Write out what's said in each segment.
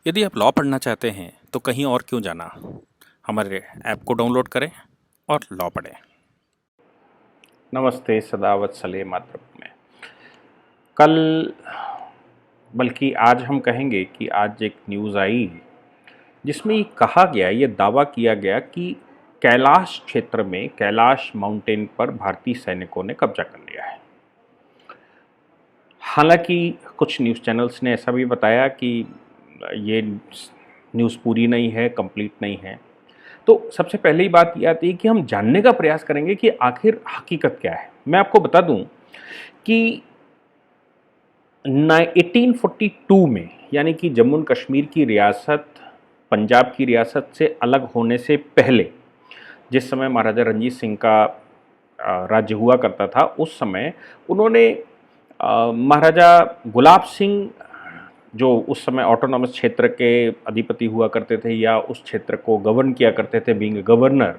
यदि आप लॉ पढ़ना चाहते हैं तो कहीं और क्यों जाना। हमारे ऐप को डाउनलोड करें और लॉ पढ़ें। नमस्ते सदावत्सले मातृभूमि में। कल बल्कि आज हम कहेंगे कि आज एक न्यूज़ आई जिसमें ये कहा गया, ये दावा किया गया कि कैलाश क्षेत्र में, कैलाश माउंटेन पर भारतीय सैनिकों ने कब्जा कर लिया है। हालांकि कुछ न्यूज़ चैनल्स ने ऐसा भी बताया कि ये न्यूज़ पूरी नहीं है, कंप्लीट नहीं है। तो सबसे पहली बात यह आती है कि हम जानने का प्रयास करेंगे कि आखिर हकीकत क्या है। मैं आपको बता दूं कि 1842 में, यानी कि जम्मू एंड कश्मीर की रियासत पंजाब की रियासत से अलग होने से पहले, जिस समय महाराजा रणजीत सिंह का राज्य हुआ करता था, उस समय उन्होंने महाराजा गुलाब सिंह, जो उस समय ऑटोनॉमस क्षेत्र के अधिपति हुआ करते थे या उस क्षेत्र को गवर्न किया करते थे, बीइंग गवर्नर,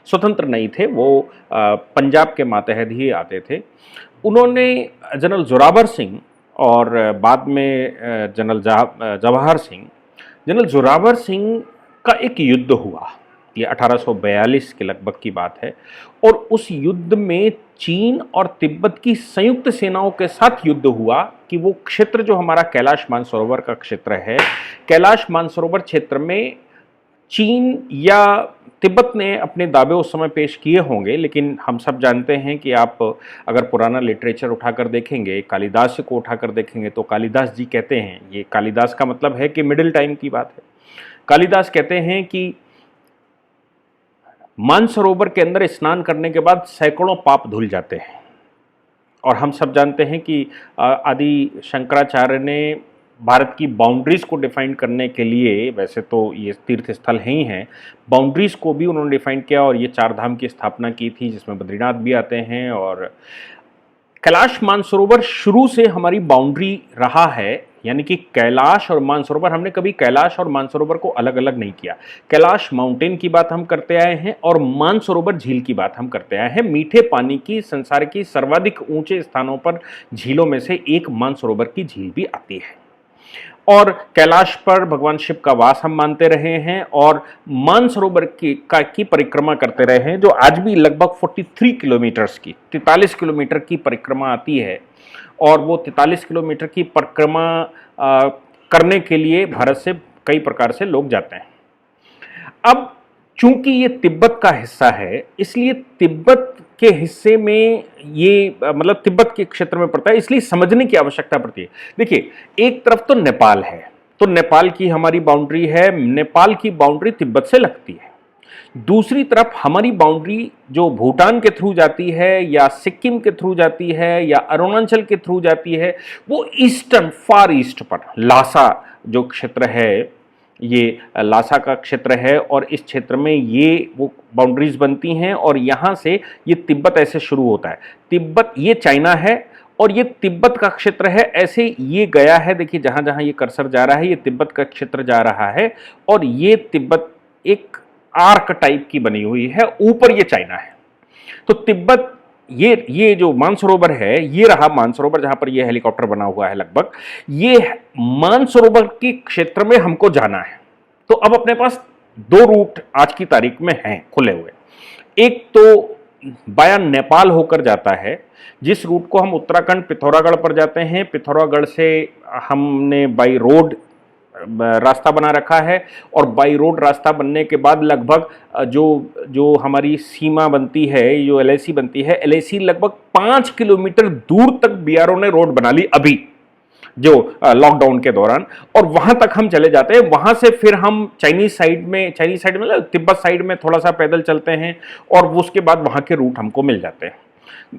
स्वतंत्र नहीं थे, वो पंजाब के मातहत ही आते थे। उन्होंने जनरल जोरावर सिंह और बाद में जनरल जवाहर सिंह, जनरल जोरावर सिंह का एक युद्ध हुआ, ये 1842 के लगभग की बात है। और उस युद्ध में चीन और तिब्बत की संयुक्त सेनाओं के साथ युद्ध हुआ कि वो क्षेत्र जो हमारा कैलाश मानसरोवर का क्षेत्र है, कैलाश मानसरोवर क्षेत्र में चीन या तिब्बत ने अपने दावे उस समय पेश किए होंगे, लेकिन हम सब जानते हैं कि आप अगर पुराना लिटरेचर उठाकर देखेंगे, कालिदास को उठाकर देखेंगे, तो कालिदास जी कहते हैं, ये कालिदास का मतलब है कि मिडिल टाइम की बात है। कालिदास कहते हैं कि मानसरोवर के अंदर स्नान करने के बाद सैकड़ों पाप धुल जाते हैं। और हम सब जानते हैं कि आदि शंकराचार्य ने भारत की बाउंड्रीज को डिफाइन करने के लिए, वैसे तो ये तीर्थ स्थल ही हैं, बाउंड्रीज को भी उन्होंने डिफाइन किया और ये चार धाम की स्थापना की थी, जिसमें बद्रीनाथ भी आते हैं। और कैलाश मानसरोवर शुरू से हमारी बाउंड्री रहा है, यानी कि कैलाश और मानसरोवर, हमने कभी कैलाश और मानसरोवर को अलग अलग नहीं किया। कैलाश माउंटेन की बात हम करते आए हैं और मानसरोवर झील की बात हम करते आए हैं। मीठे पानी की संसार की सर्वाधिक ऊंचे स्थानों पर झीलों में से एक मानसरोवर की झील भी आती है। और कैलाश पर भगवान शिव का वास हम मानते रहे हैं और मानसरोवर की परिक्रमा करते रहे हैं, जो आज भी लगभग 43 किलोमीटर्स की, 43 किलोमीटर की परिक्रमा आती है। और वो 43 किलोमीटर की परिक्रमा करने के लिए भारत से कई प्रकार से लोग जाते हैं। अब चूंकि ये तिब्बत का हिस्सा है, इसलिए तिब्बत के हिस्से में ये मतलब तिब्बत के क्षेत्र में पड़ता है, इसलिए समझने की आवश्यकता पड़ती है। देखिए, एक तरफ तो नेपाल है, तो नेपाल की हमारी बाउंड्री है, नेपाल की बाउंड्री तिब्बत से लगती है। दूसरी तरफ हमारी बाउंड्री जो भूटान के थ्रू जाती है या सिक्किम के थ्रू जाती है या अरुणाचल के थ्रू जाती है, वो ईस्टर्न, फार ईस्ट पर लासा जो क्षेत्र है, ये लासा का क्षेत्र है और इस क्षेत्र में ये वो बाउंड्रीज बनती हैं और यहाँ से ये तिब्बत ऐसे शुरू होता है। तिब्बत, ये चाइना है और ये तिब्बत का क्षेत्र है, ऐसे ये गया है। देखिए, जहाँ जहाँ ये कर्सर जा रहा है, ये तिब्बत का क्षेत्र जा रहा है और ये तिब्बत एक आर्क टाइप की बनी हुई है, ऊपर ये चाइना है। तो तिब्बत, ये जो मानसरोवर है, ये रहा मानसरोवर जहां पर ये हेलीकॉप्टर बना हुआ है लगभग, ये मानसरोवर के क्षेत्र में हमको जाना है। तो अब अपने पास दो रूट आज की तारीख में हैं खुले हुए। एक तो बाया नेपाल होकर जाता है, जिस रूट को हम उत्तराखंड पिथौरागढ़ पर जाते हैं। पिथौरागढ़ से हमने बाई रोड रास्ता बना रखा है और बाई रोड रास्ता बनने के बाद लगभग जो हमारी सीमा बनती है, जो एलएसी बनती है, एलएसी लगभग 5 किलोमीटर दूर तक बीआरओ ने रोड बना ली अभी, जो लॉकडाउन के दौरान, और वहां तक हम चले जाते हैं। वहां से फिर हम चाइनीज साइड में तिब्बत साइड में थोड़ा सा पैदल चलते हैं और उसके बाद वहां के रूट हमको मिल जाते हैं।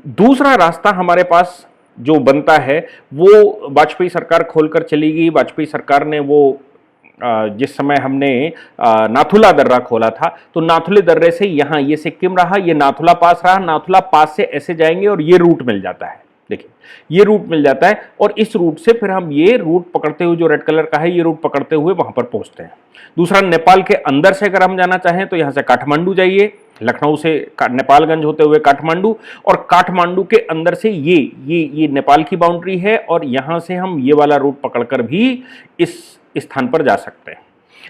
दूसरा रास्ता हमारे पास जो बनता है वो वाजपेयी सरकार खोलकर चली गई। वाजपेयी सरकार ने वो जिस समय हमने नाथुला दर्रा खोला था, तो नाथुले दर्रे से यहाँ ये सिक्किम रहा, ये नाथुला पास रहा, नाथुला पास से ऐसे जाएंगे और ये रूट मिल जाता है। देखिए, ये रूट मिल जाता है और इस रूट से फिर हम ये रूट पकड़ते हुए, जो रेड कलर का है, ये रूट पकड़ते हुए वहां पर पहुंचते हैं। दूसरा, नेपाल के अंदर से अगर हम जाना चाहें तो यहां से काठमांडू जाइए, लखनऊ से नेपालगंज होते हुए काठमांडू, और काठमांडू के अंदर से ये नेपाल की बाउंड्री है और यहां से हम ये वाला रूट पकड़कर भी इस स्थान पर जा सकते हैं।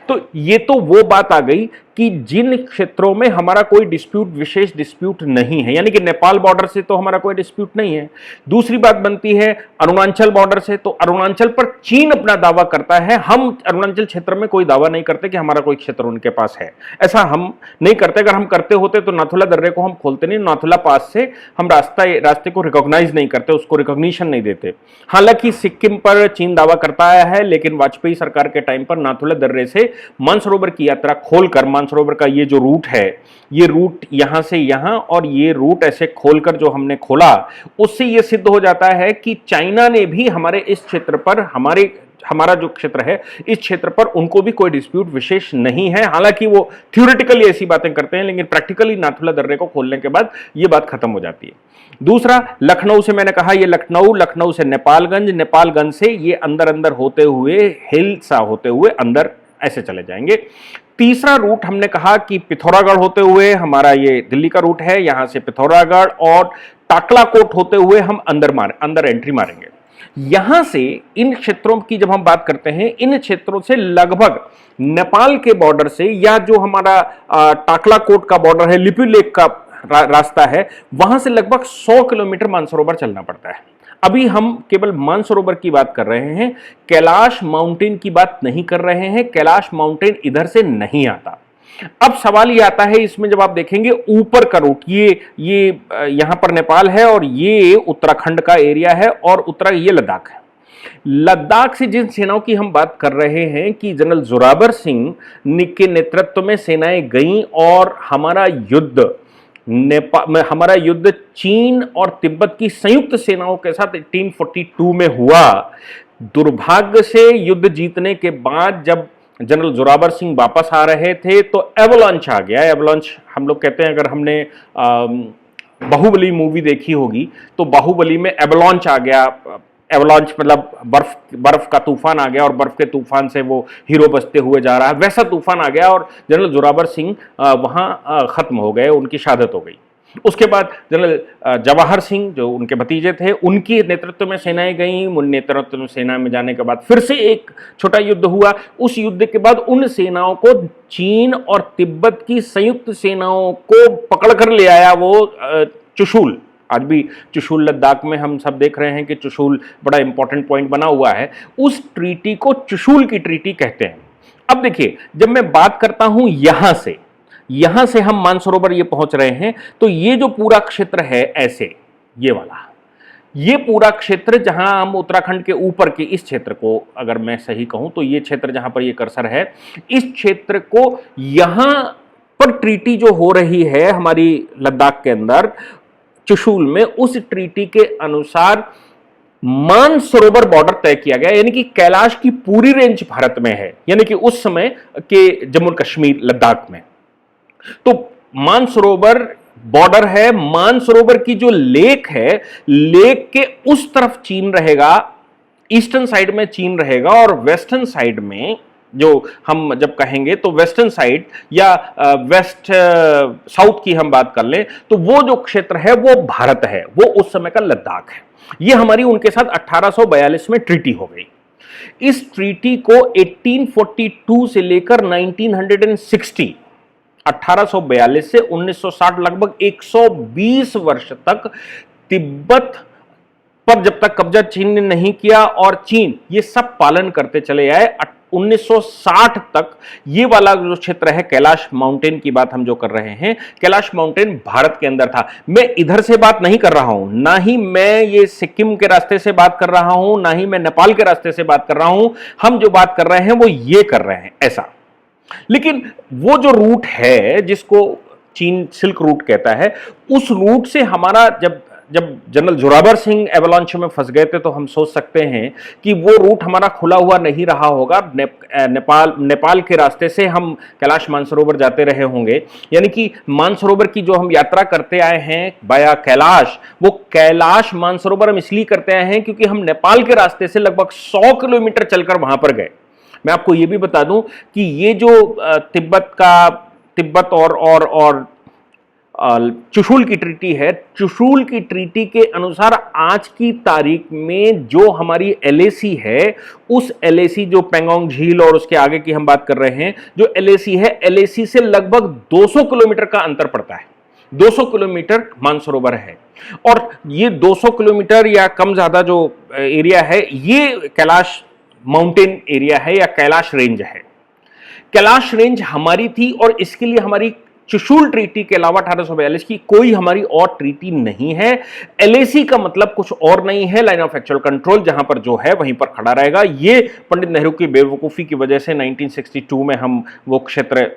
तो ये तो वो बात आ गई कि जिन क्षेत्रों में हमारा कोई डिस्प्यूट, विशेष डिस्प्यूट नहीं है, यानी कि नेपाल बॉर्डर से तो हमारा कोई डिस्प्यूट नहीं है। दूसरी बात बनती है अरुणाचल बॉर्डर से, तो अरुणाचल पर चीन अपना दावा करता है, हम अरुणाचल क्षेत्र में कोई दावा नहीं करते कि हमारा कोई क्षेत्र उनके पास है, ऐसा हम नहीं करते। अगर हम करते होते तो नाथुला दर्रे को हम खोलते नहीं, नाथुला पास से हम रास्ते को रिकॉग्नाइज नहीं करते, उसको रिकॉग्निशन नहीं देते। हालांकि सिक्किम पर चीन दावा करता आया है, लेकिन वाजपेयी सरकार के टाइम पर नाथुला दर्रे से मानसरोवर की यात्रा खोलकर, मानसरोवर का ये जो रूट है, ये रूट यहां से यहां और ये रूट ऐसे खोलकर जो हमने खोला, उससे ये सिद्ध हो जाता है कि चाइना ने भी हमारे इस क्षेत्र पर, हमारा जो क्षेत्र है इस क्षेत्र पर उनको भी कोई डिस्प्यूट विशेष नहीं है। हालांकि वो थ्योरेटिकली ऐसी बातें करते हैं, लेकिन प्रैक्टिकली नाथुला दर्रे को खोलने के बाद ये बात खत्म हो जाती है। दूसरा, लखनऊ से मैंने कहा, ये लखनऊ से नेपालगंज से ये अंदर होते हुए, हिल्सा होते हुए अंदर ऐसे चले जाएंगे। तीसरा रूट हमने कहा कि पिथौरागढ़ होते हुए, हमारा ये दिल्ली का रूट है, यहां से पिथौरागढ़ और टाकलाकोट होते हुए हम अंदर एंट्री मारेंगे। यहां से इन क्षेत्रों की जब हम बात करते हैं, इन क्षेत्रों से लगभग नेपाल के बॉर्डर से, या जो हमारा टाकलाकोट का बॉर्डर है, लिपि लेक का रास्ता है, वहां से लगभग 100 किलोमीटर मानसरोवर चलना पड़ता है। अभी हम केवल मानसरोवर की बात कर रहे हैं, कैलाश माउंटेन की बात नहीं कर रहे हैं। कैलाश माउंटेन इधर से नहीं आता। अब सवाल ये आता है इसमें, जब आप देखेंगे ऊपर का रूट, ये यहां पर नेपाल है और ये उत्तराखंड का एरिया है और ये लद्दाख है। लद्दाख से जिन सेनाओं की हम बात कर रहे हैं कि जनरल जोरावर सिंह के नेतृत्व में सेनाएं गईं और हमारा युद्ध चीन और तिब्बत की संयुक्त सेनाओं के साथ 1842 में हुआ। दुर्भाग्य से युद्ध जीतने के बाद जब जनरल जोरावर सिंह वापस आ रहे थे तो एवलांच आ गया। एवलांच हम लोग कहते हैं, अगर हमने बाहुबली मूवी देखी होगी तो बाहुबली में एवलांच आ गया। एवलांच मतलब बर्फ का तूफान आ गया और बर्फ के तूफान से वो हीरो बचते हुए जा रहा है, वैसा तूफान आ गया और जनरल जोरावर सिंह वहां खत्म हो गए, उनकी शहादत हो गई। उसके बाद जनरल जवाहर सिंह जो उनके भतीजे थे, उनके नेतृत्व में सेनाएं गईं। उन नेतृत्व में सेना में जाने के बाद फिर से एक छोटा युद्ध हुआ। उस युद्ध के बाद उन सेनाओं को चीन और तिब्बत की संयुक्त सेनाओं को पकड़कर ले आया वो चुशूल। आज भी चुशूल लद्दाख में हम सब देख रहे हैं कि चुशूल बड़ा इंपॉर्टेंट पॉइंट बना हुआ है। उस ट्रीटी को चुशूल की ट्रीटी कहते हैं। अब देखिए, जब मैं बात करता हूं यहां से हम मानसरोवर ये पहुंच रहे हैं, तो ये जो पूरा क्षेत्र है ऐसे, ये वाला, ये पूरा क्षेत्र जहां हम उत्तराखंड के ऊपर के इस क्षेत्र को, अगर मैं सही कहूं तो ये क्षेत्र जहां पर ये कर्सर है, इस क्षेत्र को यहां पर ट्रीटी जो हो रही है हमारी लद्दाख के अंदर चुशूल में, उस ट्रीटी के अनुसार मानसरोवर बॉर्डर तय किया गया। यानी कि कैलाश की पूरी रेंज भारत में है, यानी कि उस समय के जम्मू कश्मीर लद्दाख में। तो मानसरोवर बॉर्डर है। मानसरोवर की जो लेक है, लेक के उस तरफ चीन रहेगा, ईस्टर्न साइड में चीन रहेगा, और वेस्टर्न साइड में, जो हम जब कहेंगे तो वेस्टर्न साइड या वेस्ट साउथ की हम बात कर लें, तो वो जो क्षेत्र है वो भारत है, वो उस समय का लद्दाख है। ये हमारी उनके साथ 1842 में ट्रीटी हो गई। इस ट्रीटी को 1842 से लेकर 1960, 1842 से 1960, लगभग 120 वर्ष तक तिब्बत पर जब तक कब्जा चीन ने नहीं किया, और चीन ये सब पालन करते चले आए। 1960 तक ये वाला जो क्षेत्र है, कैलाश माउंटेन की बात हम जो कर रहे हैं, कैलाश माउंटेन भारत के अंदर था। मैं इधर से बात नहीं कर रहा हूं, ना ही मैं ये सिक्किम के रास्ते से बात कर रहा हूं, ना ही मैं नेपाल के रास्ते से बात कर रहा हूं। हम जो बात कर रहे हैं वो ये कर रहे हैं ऐसा। लेकिन वो जो रूट है जिसको चीन सिल्क रूट कहता है, उस रूट से हमारा जब जनरल जोरावर सिंह एवलांच में फंस गए थे, तो हम सोच सकते हैं कि वो रूट हमारा खुला हुआ नहीं रहा होगा। नेपाल के रास्ते से हम कैलाश मानसरोवर जाते रहे होंगे। यानी कि मानसरोवर की जो हम यात्रा करते आए हैं बाया कैलाश, वो कैलाश मानसरोवर हम इसलिए करते आए हैं क्योंकि हम नेपाल के रास्ते से लगभग 100 किलोमीटर चलकर वहां पर गए। मैं आपको ये भी बता दूं कि ये जो तिब्बत और चुशूल की ट्रीटी है, चुशूल की ट्रीटी के अनुसार आज की तारीख में जो हमारी एलएसी है, उस एलएसी जो पेंगोंग झील और उसके आगे की हम बात कर रहे हैं, जो एलएसी है, एलएसी से लगभग 200 किलोमीटर का अंतर पड़ता है। 200 किलोमीटर मानसरोवर है और ये 200 किलोमीटर या कम ज्यादा जो एरिया है, ये कैलाश माउंटेन एरिया है या कैलाश रेंज है। कैलाश रेंज हमारी थी और इसके लिए हमारी चुशूल ट्रीटी के अलावा 1842 की कोई हमारी और ट्रीटी नहीं है। एलएसी का मतलब कुछ और नहीं है, लाइन ऑफ एक्चुअल कंट्रोल, जहां पर जो है वहीं पर खड़ा रहेगा। ये पंडित नेहरू की बेवकूफी की वजह से 1962 में हम वो क्षेत्र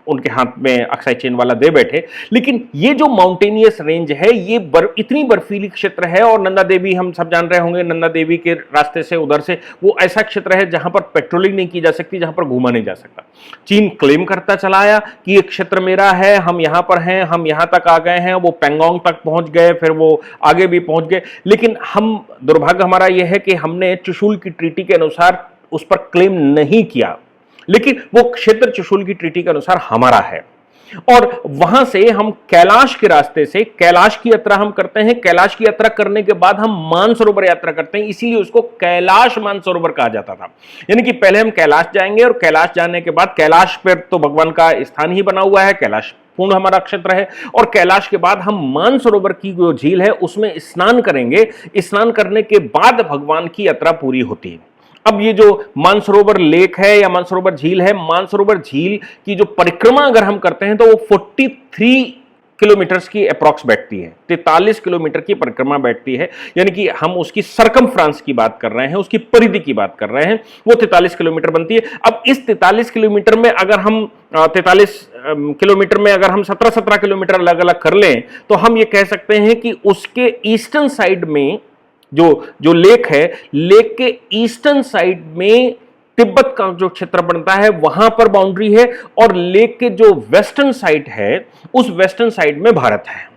उनके हाथ में अक्साई चेन वाला दे बैठे। लेकिन ये जो माउंटेनियस रेंज है, ये इतनी बर्फीली क्षेत्र है और नंदा देवी, हम सब जान रहे होंगे, नंदा देवी के रास्ते से उधर से वो ऐसा क्षेत्र है जहां पर पेट्रोलिंग नहीं की जा सकती, जहां पर घूमा नहीं जा सकता। चीन क्लेम करता चला आया कि ये क्षेत्र मेरा है, हम यहां पर हैं, हम यहां तक आ गए हैं, वो पेंगोंग तक पहुंच गए, फिर वो आगे भी पहुंच गए। लेकिन हम, दुर्भाग्य हमारा यह है कि हमने चुशूल की ट्रीटी के अनुसार उस पर क्लेम नहीं किया, लेकिन वो क्षेत्र चुशूल की ट्रीटी के अनुसार हमारा है। और वहां से हम कैलाश के रास्ते से कैलाश की यात्रा हम करते हैं। कैलाश की यात्रा करने के बाद हम मानसरोवर यात्रा करते हैं, इसीलिए उसको कैलाश मानसरोवर कहा जाता था। यानी कि पहले हम कैलाश जाएंगे और कैलाश जाने के बाद, कैलाश पर तो भगवान का स्थान ही बना हुआ है, कैलाश पूर्ण हमारा क्षेत्र है, और कैलाश के बाद हम मानसरोवर की जो झील है उसमें स्नान करेंगे। स्नान करने के बाद भगवान की यात्रा पूरी होती है। अब ये जो मानसरोवर लेक है या मानसरोवर झील है, मानसरोवर झील की जो परिक्रमा अगर हम करते हैं तो वो 43 किलोमीटर्स की अप्रॉक्स बैठती है, 43 किलोमीटर की परिक्रमा बैठती है। यानी कि हम उसकी सरकमफ्रांस की बात कर रहे हैं, उसकी परिधि की बात कर रहे हैं, वो 43 किलोमीटर बनती है। अब इस 43 किलोमीटर में अगर हम 43 किलोमीटर में अगर हम 17-17 किलोमीटर अलग अलग कर लें तो हम ये कह सकते हैं कि उसके ईस्टर्न साइड में जो लेक है, लेक के ईस्टर्न साइड में तिब्बत का जो क्षेत्र बनता है वहां पर बाउंड्री है, और लेक के जो वेस्टर्न साइड है, उस वेस्टर्न साइड में भारत है।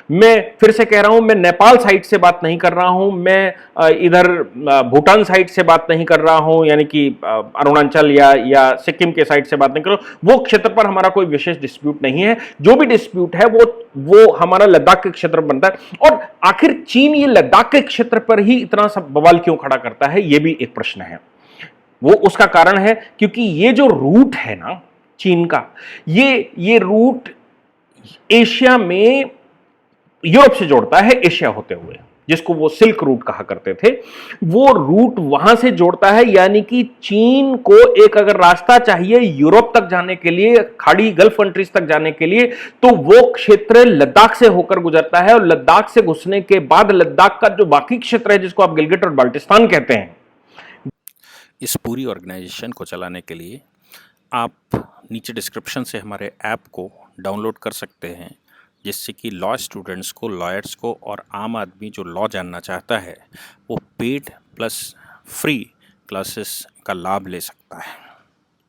मैं फिर से कह रहा हूं, मैं नेपाल साइड से बात नहीं कर रहा हूं, मैं इधर भूटान साइड से बात नहीं कर रहा हूं, यानी कि अरुणाचल या सिक्किम के साइड से बात नहीं कर रहा हूं। वो क्षेत्र पर हमारा कोई विशेष डिस्प्यूट नहीं है। जो भी डिस्प्यूट है वो हमारा लद्दाख के क्षेत्र बनता है। और आखिर चीन ये लद्दाख के क्षेत्र पर ही इतना सब बवाल क्यों खड़ा करता है, ये भी एक प्रश्न है। वो उसका कारण है क्योंकि ये जो रूट है ना चीन का, ये रूट एशिया में यूरोप से जोड़ता है, एशिया होते हुए, जिसको वो सिल्क रूट कहा करते थे, वो रूट वहां से जोड़ता है। यानी कि चीन को एक अगर रास्ता चाहिए यूरोप तक जाने के लिए, खाड़ी गल्फ कंट्रीज तक जाने के लिए, तो वो क्षेत्र लद्दाख से होकर गुजरता है। और लद्दाख से घुसने के बाद लद्दाख का जो बाकी क्षेत्र है, जिसको आप गिलगिट और बाल्टिस्तान कहते हैं। इस पूरी ऑर्गेनाइजेशन को चलाने के लिए आप नीचे डिस्क्रिप्शन से हमारे ऐप को डाउनलोड कर सकते हैं, जिससे कि लॉ स्टूडेंट्स को, लॉयर्स को और आम आदमी जो लॉ जानना चाहता है वो पेड प्लस फ्री क्लासेस का लाभ ले सकता है।